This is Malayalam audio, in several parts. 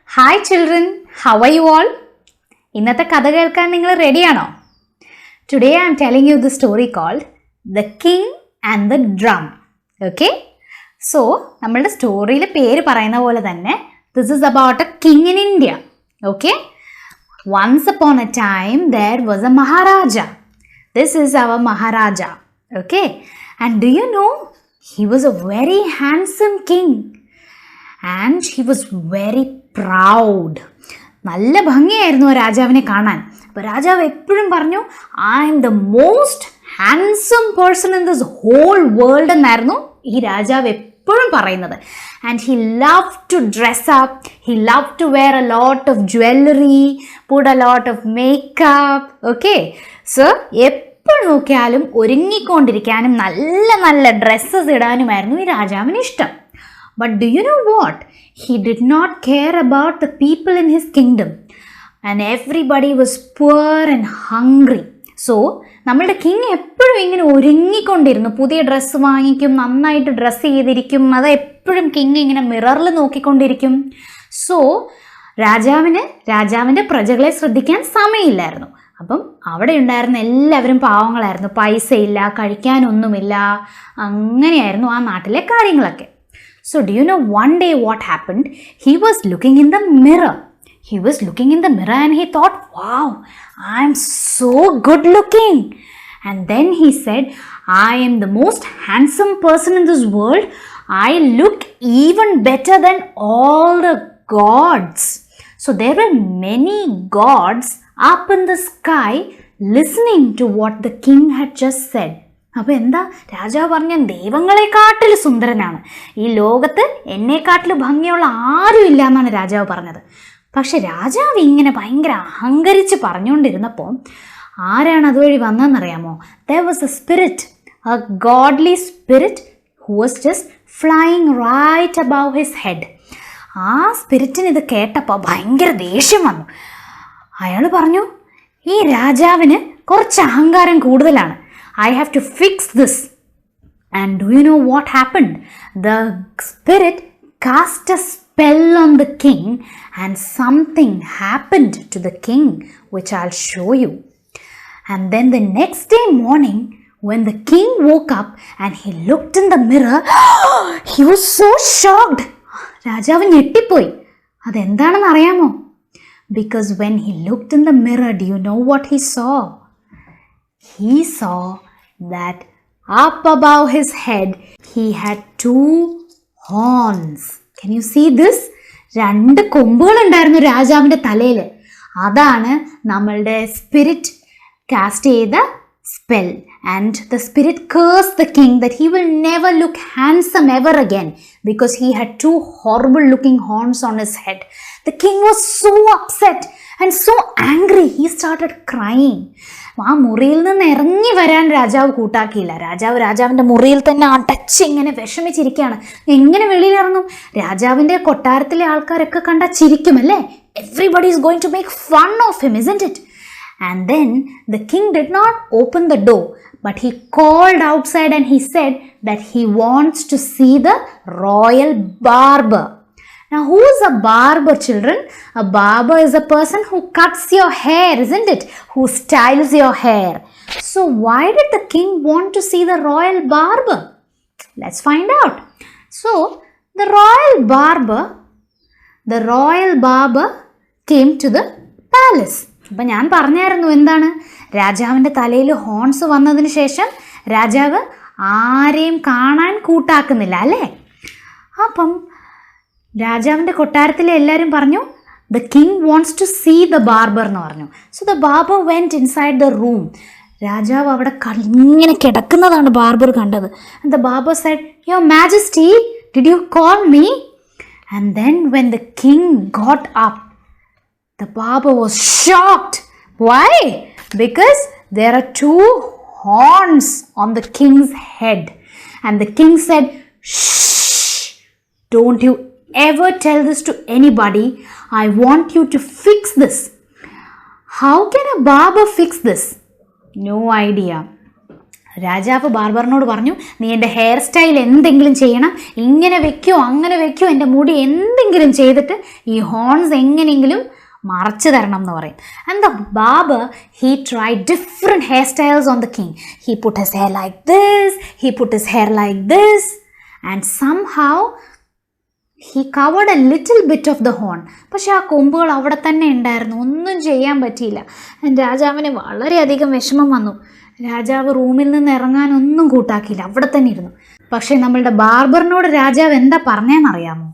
Hi children, how are you all? ഇന്നത്തെ കഥ കേൾക്കാൻ നിങ്ങൾ റെഡിയാണോ? Today I am telling you the story called The King and the Drum. Okay? So, നമ്മളുടെ സ്റ്റോറിയിൽ പേര് പറയുന്ന പോലെ തന്നെ this is about a king in India. Okay? Once upon a time there was a Maharaja. This is our Maharaja. Okay? And do you know? He was a very handsome king. And he was very proud. നല്ല ഭംഗിയായിരുന്നു രാജാവിനെ കാണാൻ. അപ്പോൾ രാജാവ് എപ്പോഴും പറഞ്ഞു I am the most handsome person in this whole world എന്നായിരുന്നു ഈ രാജാവ് എപ്പോഴും പറയുന്നത്. And he love to dress up, he love to wear a lot of jewellery, put a lot of makeup. Okay, so എപ്പോൾ നോക്കിയാലും ഒരുങ്ങിക്കൊണ്ടിരിക്കാനും നല്ല നല്ല ഡ്രസ്സസ് ഇടാനുമായിരുന്നു ഈ രാജാവിന് ഇഷ്ടം. But do you know what? He did not care about the people in his kingdom. And everybody was poor and hungry. So, നമ്മളുടെ കിങ് എപ്പോഴും ഇങ്ങനെ ഒരുങ്ങിക്കൊണ്ടിരുന്നു. പുതിയ ഡ്രസ്സ് വാങ്ങിക്കും, നന്നായിട്ട് ഡ്രസ്സ് ചെയ്തിരിക്കും. അത് എപ്പോഴും കിങ് ഇങ്ങനെ മിററിൽ നോക്കിക്കൊണ്ടിരിക്കും. സോ, രാജാവിൻ്റെ പ്രജകളെ ശ്രദ്ധിക്കാൻ സമയമില്ലായിരുന്നു. അപ്പം അവിടെ ഉണ്ടായിരുന്ന എല്ലാവരും പാവങ്ങളായിരുന്നു. പൈസ ഇല്ല, കഴിക്കാനൊന്നുമില്ല. അങ്ങനെയായിരുന്നു ആ നാട്ടിലെ കാര്യങ്ങളൊക്കെ. So do you know one day what happened? He was looking in the mirror. And he thought, wow, I am so good looking. And then he said, I am the most handsome person in this world. I look even better than all the gods. So there were many gods up in the sky listening to what the king had just said. അപ്പോൾ എന്താ രാജാവ് പറഞ്ഞ ദൈവങ്ങളെക്കാട്ടിൽ സുന്ദരനാണ്, ഈ ലോകത്ത് എന്നെക്കാട്ടിൽ ഭംഗിയുള്ള ആരും ഇല്ല എന്നാണ് രാജാവ് പറഞ്ഞത്. പക്ഷെ രാജാവ് ഇങ്ങനെ ഭയങ്കര അഹങ്കരിച്ച് പറഞ്ഞുകൊണ്ടിരുന്നപ്പോൾ ആരാണ് അതുവഴി വന്നതെന്നറിയാമോ? There was a spirit, a godly spirit who was just flying right above his head. ആ സ്പിരിറ്റിന് ഇത് കേട്ടപ്പോൾ ഭയങ്കര ദേഷ്യം വന്നു. അയാൾ പറഞ്ഞു, ഈ രാജാവിന് കുറച്ച് അഹങ്കാരം കൂടുതലാണ്. I have to fix this. And do you know what happened? The spirit cast a spell on the king and something happened to the king, which I'll show you. And then the next day morning, when the king woke up and he looked in the mirror, he was so shocked. രാജാവ് ഞെട്ടിപ്പോയി. അതെന്താണെന്ന് അറിയാമോ? Because when he looked in the mirror, do you know what he saw? He saw that up above his head he had two horns. Can you see this? രണ്ട് കൊമ്പുകൾ ഉണ്ടായിരുന്നു രാജാവിൻ്റെ തലയിൽ. അതാണ് നമ്മളുടെ സ്പിരിറ്റ് കാസ്റ്റ് ചെയ്ത spell. And the spirit cursed the king that he will never look handsome ever again because he had two horrible looking horns on his head. The king was so upset and so angry. He started crying. ആ മുറിയിൽ നിന്ന് ഇറങ്ങി വരാൻ രാജാവ് കൂട്ടാക്കിയില്ല. രാജാവിൻ്റെ മുറിയിൽ തന്നെ അടച്ച് ഇങ്ങനെ വിഷമിച്ചിരിക്കുകയാണ്. എങ്ങനെ വെളിയിലിറങ്ങും? രാജാവിൻ്റെ കൊട്ടാരത്തിലെ ആൾക്കാരൊക്കെ കണ്ടാൽ ചിരിക്കുമല്ലേ? Everybody is going to make fun of him, isn't it? And then the king did not open the door, but he called outside and he said that he wants to see the royal barber. Now, who is a barber, children? A barber is a person who cuts your hair, isn't it? Who styles your hair. So, why did the king want to see the royal barber? Let's find out. So, the royal barber came to the palace. അപ്പം ഞാൻ പറഞ്ഞായിരുന്നു എന്താണ്, രാജാവിൻ്റെ തലയിൽ ഹോൺസ് വന്നതിന് ശേഷം രാജാവ് ആരെയും കാണാൻ കൂട്ടാക്കുന്നില്ല അല്ലേ? അപ്പം രാജാവിൻ്റെ കൊട്ടാരത്തിലെ എല്ലാവരും പറഞ്ഞു the king wants to see the barber എന്ന് പറഞ്ഞു. So the barber went inside the room. രാജാവ് അവിടെ ഇങ്ങനെ കിടക്കുന്നതാണ് ബാർബർ കണ്ടത്. And the barber said, your majesty, did you call me? And then when the king got up, the barber was shocked. Why? Because there are two horns on the king's head. And the king said, shh, don't you ever tell this to anybody. I want you to fix this. How can a barber fix this? No idea. രാജാവ് ബാർബറിനോട് പറഞ്ഞു, നീ എൻ്റെ ഹെയർ സ്റ്റൈൽ എന്തെങ്കിലും ചെയ്യണം, ഇങ്ങനെ വെക്കോ അങ്ങനെ വെക്കോ, എൻ്റെ മുടി എന്തെങ്കിലും ചെയ്തിട്ട് ഈ ഹോൺസ് എങ്ങനെയെങ്കിലും മറച്ചു തരണം എന്ന് പറയും. And the barber he try different hair styles on the king. He puttu his hair like this, he puttu his hair like this, and somehow he covered A little bit of the horn. പക്ഷെ ആ കൊമ്പുകൾ അവിടെ തന്നെ ഉണ്ടായിരുന്നു, ഒന്നും ചെയ്യാൻ പറ്റിയില്ല. രാജാവിന് വളരെയധികം വിഷമം വന്നു. രാജാവ് റൂമിൽ നിന്ന് ഇറങ്ങാനൊന്നും കൂട്ടാക്കിയില്ല, അവിടെ തന്നെ ഇരുന്നു. പക്ഷേ നമ്മളുടെ ബാർബറിനോട് രാജാവ് എന്താ പറഞ്ഞതെന്നറിയാമോ?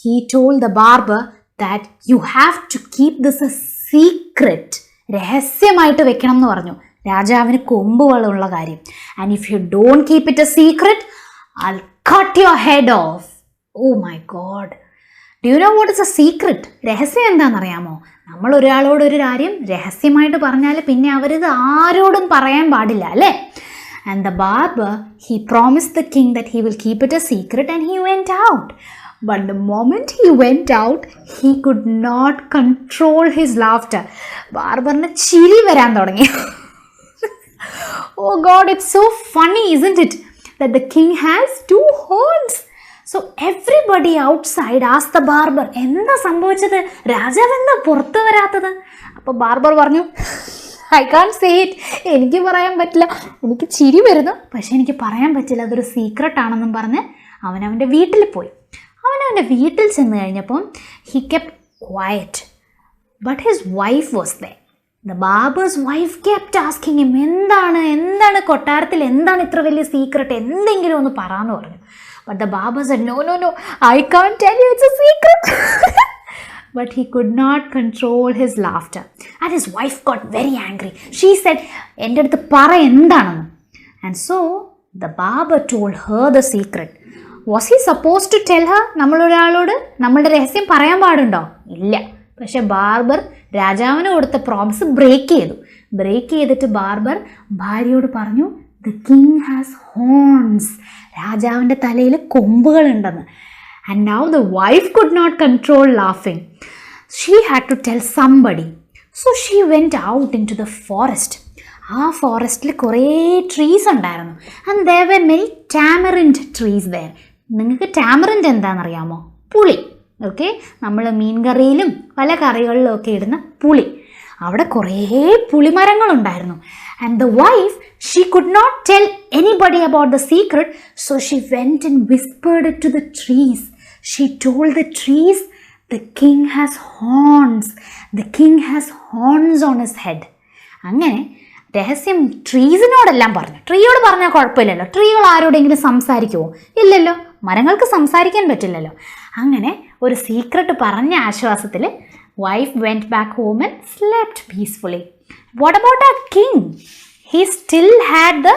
He told the barber that you have to keep this a secret. രഹസ്യമായിട്ട് വെക്കണം എന്ന് പറഞ്ഞു രാജാവിന് കൊമ്പുകളുള്ള കാര്യം. And if you don't keep it A secret, I'll cut your head off. Oh my God. Do you know what is a secret? രഹസ്യം എന്താണെന്നറിയാമോ? നമ്മൾ ഒരാളോട് ഒരു കാര്യം രഹസ്യമായിട്ട് പറഞ്ഞാൽ പിന്നെ അവരിത് ആരോടും പറയാൻ പാടില്ല, അല്ലേ? And the barber, he promised the king that he will keep it a secret, and he went out. But the moment he went out, he could not control his laughter. ബാർബറിന് ചിരി വരാൻ തുടങ്ങി. Oh God, it's so funny, isn't it? That the king has 2 horns. So everybody outside asked the barber, എന്താ സംഭവിച്ചത്? രാജാവ് എന്താ പുറത്ത് വരാത്തത്? അപ്പോൾ ബാർബർ പറഞ്ഞു, I can't say it. എനിക്ക് പറയാൻ പറ്റില്ല, എനിക്ക് ചിരി വരുന്നു, പക്ഷെ എനിക്ക് പറയാൻ പറ്റില്ല, അതൊരു സീക്രട്ട് ആണെന്നും പറഞ്ഞ് അവനവൻ്റെ വീട്ടിൽ പോയി. അവനവൻ്റെ വീട്ടിൽ ചെന്ന് കഴിഞ്ഞപ്പം he kept quiet, but his wife was there. The barber's wife kept asking him, എന്താണ് കൊട്ടാരത്തിൽ എന്താണ് ഇത്ര വലിയ സീക്രട്ട്, എന്തെങ്കിലും ഒന്ന് പറയാന്ന് പറഞ്ഞു. But the barber said, no, I can't tell you, it's a secret. But he could not control his laughter, and his wife got very angry. She said, എൻ്റെ അടുത്ത് പറ എന്താണെന്ന്. And so the barber told her the secret. Was he supposed to tell her? നമ്മളൊരാളോട് നമ്മളുടെ രഹസ്യം പറയാൻ പാടുണ്ടോ? ഇല്ല. പക്ഷെ ബാർബർ രാജാവിന് കൊടുത്ത പ്രോമിസ് ബ്രേക്ക് ചെയ്തിട്ട് ബാർബർ ഭാര്യയോട് പറഞ്ഞു, ദ കിങ് ഹാസ് ഹോൺസ്. രാജാവിൻ്റെ തലയിൽ കൊമ്പുകളുണ്ടെന്ന്. And now the wife could not control ലാഫിങ്. She had to tell somebody. So she went out into the forest. ആ ഫോറസ്റ്റിൽ കുറേ ട്രീസ് ഉണ്ടായിരുന്നു. And there were many tamarind trees there. നിങ്ങൾക്ക് ടാമറിൻഡ് എന്താണെന്നറിയാമോ? പുളി. ഓക്കെ, നമ്മൾ മീൻ കറിയിലും പല കറികളിലും ഒക്കെ ഇടുന്ന പുളി. അവിടെ കുറേ പുളിമരങ്ങളുണ്ടായിരുന്നു. And the wife, she could not tell anybody about the secret, so she went and whispered it to the trees. She told the trees, the king has horns, the king has horns on his head. അങ്ങനെ രഹസ്യം ട്രീസിനോടെല്ലാം പറഞ്ഞു. ട്രീയോട് പറഞ്ഞാൽ കുഴപ്പമില്ലല്ലോ, ട്രീകൾ ആരോടെങ്കിലും സംസാരിക്കുമോ? ഇല്ലല്ലോ, മരങ്ങൾക്ക് സംസാരിക്കാൻ പറ്റില്ലല്ലോ. അങ്ങനെ ഒരു സീക്രട്ട് പറഞ്ഞ ആശ്വാസത്തിൽ wife went back home and slept peacefully. What about ആ king? He still had the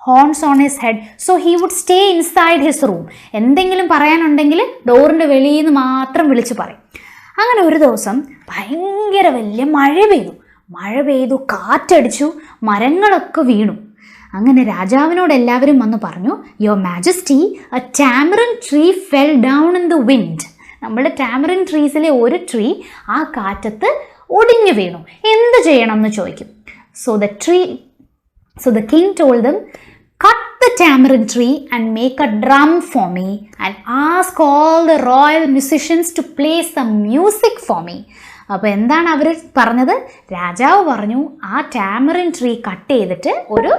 horns on his head, so he would stay inside his room. എന്തെങ്കിലും പറയാനുണ്ടെങ്കിൽ ഡോറിൻ്റെ വെളിയിൽ നിന്ന് മാത്രം വിളിച്ച് പറയും. അങ്ങനെ ഒരു ദിവസം ഭയങ്കര വലിയ മഴ പെയ്തു, കാറ്റടിച്ചു, മരങ്ങളൊക്കെ വീണു. അങ്ങനെ രാജാവിനോട് എല്ലാവരും വന്ന് പറഞ്ഞു, your majesty, a tamarind tree fell down in the wind. നമ്മുടെ ടാമറിൻ ട്രീസിലെ ഒരു ട്രീ ആ കാറ്റത്ത് ഒടിഞ്ഞു വീണു, എന്ത് ചെയ്യണം എന്ന് ചോദിക്കും. So the king told them, cut the tamarind tree and make a drum for me and ask all the royal musicians to play some music for me. അപ്പോൾ എന്താണ് അവർ പറഞ്ഞത്? രാജാവ് പറഞ്ഞു, ആ ടാമറിൻ ട്രീ കട്ട് ചെയ്തിട്ട് ഒരു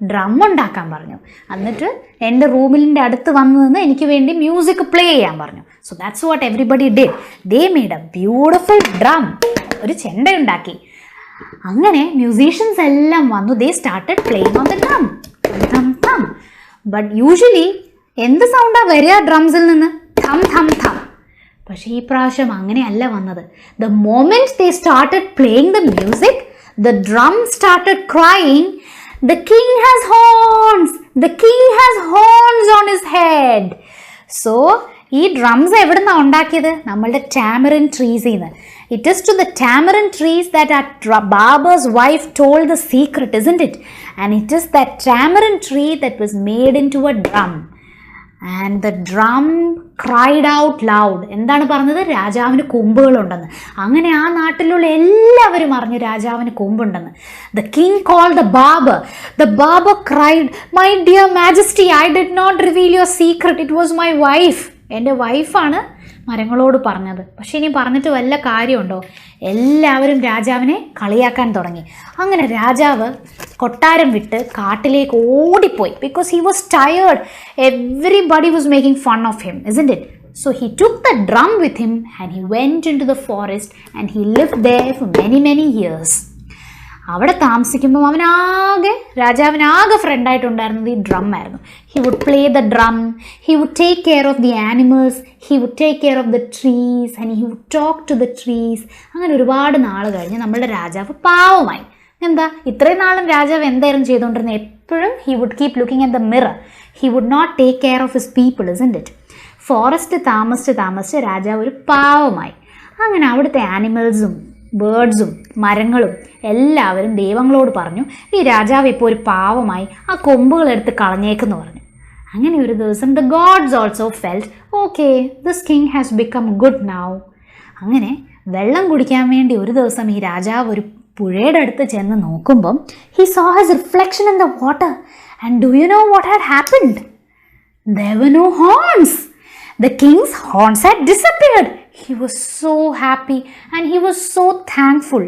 ഡ്രം ഉണ്ടാക്കാൻ പറഞ്ഞു. എന്നിട്ട് എൻ്റെ റൂമിൻ്റെ അടുത്ത് വന്ന് നിന്ന് എനിക്ക് വേണ്ടി മ്യൂസിക് പ്ലേ ചെയ്യാൻ പറഞ്ഞു. So that's what everybody did. They made a beautiful drum. ഒരു ചെണ്ടയുണ്ടാക്കി. അങ്ങനെ മ്യൂസീഷ്യൻസ് എല്ലാം വന്നു. They started playing on the drum. ഥം ഥം. ബട്ട് യൂഷ്വലി എന്ത് സൗണ്ടാണ് വരിക ഡ്രംസിൽ നിന്ന്? ഥം ഥം ഥം. പക്ഷേ ഈ പ്രാവശ്യം അങ്ങനെയല്ല വന്നത്. The moment they started playing the music, the drum started crying, the king has horns, the king has horns on his head. So ഈ ഡ്രംസ് എവിടുന്നാ ഉണ്ടാക്കിയത്? നമ്മളുടെ ടാമറിൻ ട്രീസിൽ നിന്ന്. It is to the tamarind trees that ആ barber's wife told the secret, isn't it? And it is that tamarind tree that was made into a drum. And the drum cried out loud. എന്താണ് പറഞ്ഞത്? രാജാവിന് കൊമ്പുകളുണ്ടെന്ന്. അങ്ങനെ ആ നാട്ടിലുള്ള എല്ലാവരും അറിഞ്ഞു രാജാവിന് കൊമ്പുണ്ടെന്ന്. The king called the barber. The barber cried, my dear majesty, I did not reveal your secret, it was my wife. എൻ്റെ വൈഫാണ് മരങ്ങളോട് പറഞ്ഞത്. പക്ഷെ ഇനി പറഞ്ഞിട്ട് വല്ല കാര്യമുണ്ടോ? എല്ലാവരും രാജാവിനെ കളിയാക്കാൻ തുടങ്ങി. അങ്ങനെ രാജാവ് കൊട്ടാരം വിട്ട് കാട്ടിലേക്ക് ഓടിപ്പോയി. Because he was tired. Everybody was making fun of him, isn't it? So he took the drum with him and he went into the forest and he lived there for many years. അവിടെ താമസിക്കുമ്പോൾ രാജാവിനാകെ ഫ്രണ്ടായിട്ടുണ്ടായിരുന്നത് ഈ ഡ്രം ആയിരുന്നു. He would play the drum, he would take care of the animals, he would take care of the trees and he would talk to the trees. അങ്ങനെ ഒരുപാട് നാൾ കഴിഞ്ഞ് നമ്മളുടെ രാജാവ് പാവമായി. എന്താ ഇത്രയും നാളും രാജാവ് എന്തായിരുന്നു ചെയ്തുകൊണ്ടിരുന്നത്? എപ്പോഴും he would keep looking at the mirror. He would not take care of his people, isn't it? Forest താമസിച്ച് രാജാവ് ഒരു പാവമായി. അങ്ങനെ അവിടുത്തെ ആനിമൽസും ബേർഡ്സും മരങ്ങളും എല്ലാവരും ദൈവങ്ങളോട് പറഞ്ഞു, ഈ രാജാവ് ഇപ്പോൾ ഒരു പാവമായി, ആ കൊമ്പുകളെടുത്ത് കളഞ്ഞേക്കെന്ന് പറഞ്ഞു. അങ്ങനെ ഒരു ദിവസം the gods also felt, okay, this king has become good now. അങ്ങനെ വെള്ളം കുടിക്കാൻ വേണ്ടി ഒരു ദിവസം ഈ രാജാവ് ഒരു പുഴയുടെ അടുത്ത് ചെന്ന് നോക്കുമ്പം he so his reflection in the water. And do you know what had happened? There were no horns. The king's horns had disappeared. He was so happy and he was so thankful.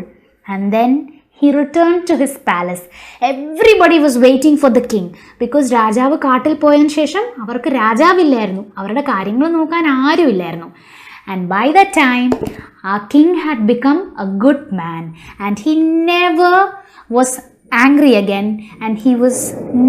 And then he returned to his palace. Everybody was waiting for the king because രാജാവ് കാട്ടിൽ പോയതിനു ശേഷം അവർക്ക് രാജാവില്ലായിരുന്നു, അവരുടെ കാര്യങ്ങൾ നോക്കാൻ ആരുമില്ലായിരുന്നു. And by that time, our king had become a good man and he never was angry again and he was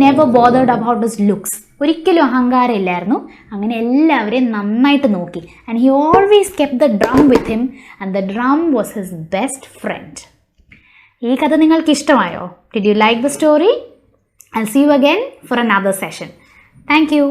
never bothered about his looks. ഒരിക്കലും അഹങ്കാരം ഇല്ലായിരുന്നു. അങ്ങനെ എല്ലാവരെയും നന്നായിട്ട് നോക്കി. And he always kept the drum with him and the drum was his best friend. ഈ കഥ നിങ്ങൾക്ക് ഇഷ്ടമായോ? Did you like the story? I'll see you again for another session. Thank you.